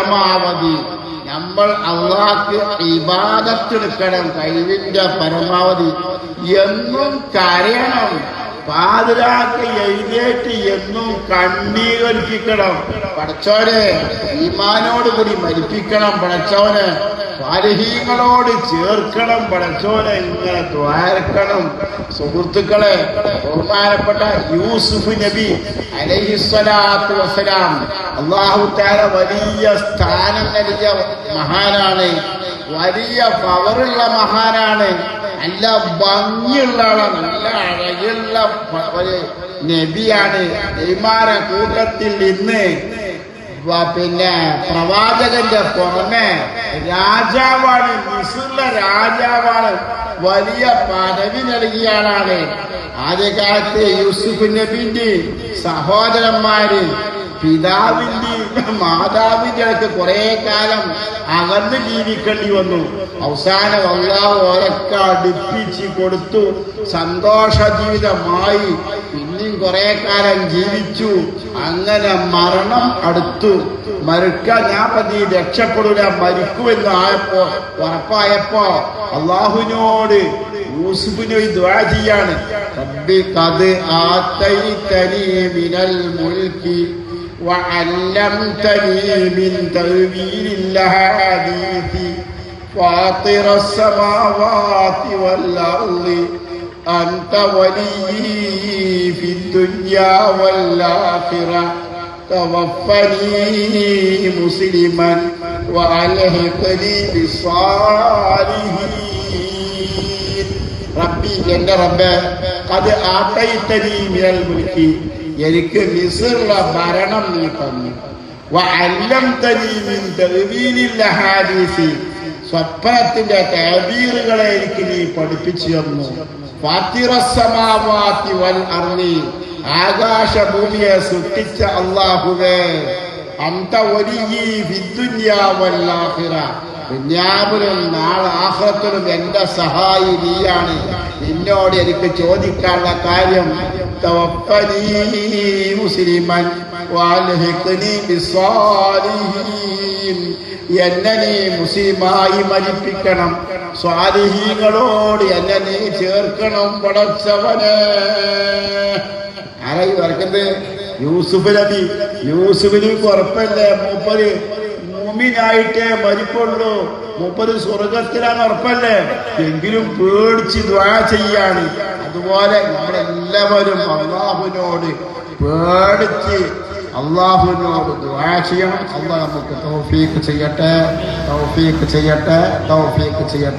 പരമാവധി നമ്മൾ അള്ളാഹ്ക്ക് ഇബാദത്തെടുക്കണം, കഴിവിന്റെ പരമാവധി. എന്നും കരയണം, പാതിരാക്ക് എഴുന്നേറ്റ് എന്നും കണ്ണീരൊലിപ്പിക്കണം. പടച്ചോനെ ഈമാനോട് കൂടി മരിപ്പിക്കണം, പടച്ചോനെ സാലിഹീങ്ങളോട് ചേർക്കണം, പടച്ചോനെ ഇങ്ങനെ ദ്വാരക്കണം. സുഹൃത്തുക്കളെ, ബഹുമാനപ്പെട്ട യൂസുഫ് നബി അലൈഹിസ്സലാത്തു വസ്സലാം അല്ലാഹു തആല വലിയ സ്ഥാനം നൽകിയ മഹാനാണ്, വലിയ പവറുള്ള മഹാനാണ്, നല്ല ഭംഗിയുള്ള ആളാണ്, നല്ല അഴകുള്ള ഒരു നബിയാണ്. നബിമാരെ കൂട്ടത്തിൽ ഇന്ന് പിന്നെ പ്രവാചകന്റെ പുറമെ രാജാവാണ്, മിസ്റിലെ രാജാവാണ്, വലിയ പദവി നൽകിയ ആളാണ്. ആദ്യകാലത്ത് യൂസുഫ് നബിന്റെ സഹോദരന്മാര് പിതാവിന്റെ മാതാവിന്റെ അടുത്ത് കുറെ കാലം അകന്ന് ജീവിക്കേണ്ടി വന്നു. അവസാനം അല്ലാഹു ഓരൊക്കെ അടുപ്പിച്ച് കൊടുത്തു, സന്തോഷ ജീവിതമായി. പിന്നെയും കുറെ കാലം ജീവിച്ചു. അങ്ങനെ മരണം അടുത്തു. മരിക്കാൻ ഞാൻ പതി രക്ഷപ്പെടൂല, മരിക്കുമെന്ന് ആയപ്പോ ഉറപ്പായപ്പോ അള്ളാഹുവിനോട് യൂസുഫിന് ദുആ ചെയ്യാണ്. റബ്ബി ഖദ് ആതൈതനി മിനൽ മുൽക്കി وعلمتني من تأويل الأحاديث فاطر السماوات والأرض أنت ولي في الدنيا والآخرة توفني مسلما وألحقني بالصالحين. ربي എൻ്റെ റബ്ബേ ഖദ് ആതൈതനി മിനൽ മുൽക്കി, എനിക്ക് മിസ്റിലെ ഭരണം നീ തന്നു. വഅല്ലംതനി മിൻ തഅ്വീലിൽ അഹാദീസ്, സ്വപ്നത്തിന്റെ തഅബീറുകളെ എനിക്ക് നീ പഠിപ്പിച്ചു തന്നു. ഫാത്തിറസ് സമാവാതി വൽ അർളി, ആകാശ ഭൂമിയെ സൃഷ്ടിച്ച അല്ലാഹുവേ, അൻത വലിയ്യി ഫിദ്ദുനിയാ വൽ ആഖിറ, ദുനിയാവിലും നാളെ ആഖിറത്തിലും എന്റെ സഹായി നീയാണ്. നിന്നോട് എനിക്ക് ചോദിക്കാനുള്ള കാര്യം തവഫനി മുസ്ലിമൻ വഅൽഹിഖ്നി ബിസ്സാലിഹീൻ, എന്നെ നീ മുസ്ലിമായി മരിപ്പിക്കണം, സ്വാലിഹീങ്ങളോട് എന്നെ നീ ചേർക്കണം പടച്ചവനെ. ആരായി വർക്കുന്നത്? യൂസുഫ് നബി. യൂസുഫിന് ഉറപ്പല്ലേ, മൂപ്പര് മുഅ്മിനായിട്ടേ മരിപ്പുള്ളൂ, മൂപ്പര് സ്വർഗത്തിലാണ് ഉറപ്പല്ലേ, എങ്കിലും പേടിച്ച് ദുആ ചെയ്യാണ്. അതുപോലെ നമ്മളെല്ലാവരും അല്ലാഹുവിനോട് പേടിച്ച് അല്ലാഹുവിനോട് ദുആ ചെയ്യണം. അല്ലാഹു നമുക്ക് തൗഫീഖ് ചെയ്യട്ടെ, തൗഫീഖ് ചെയ്യട്ടെ, തൗഫീഖ് ചെയ്യട്ടെ.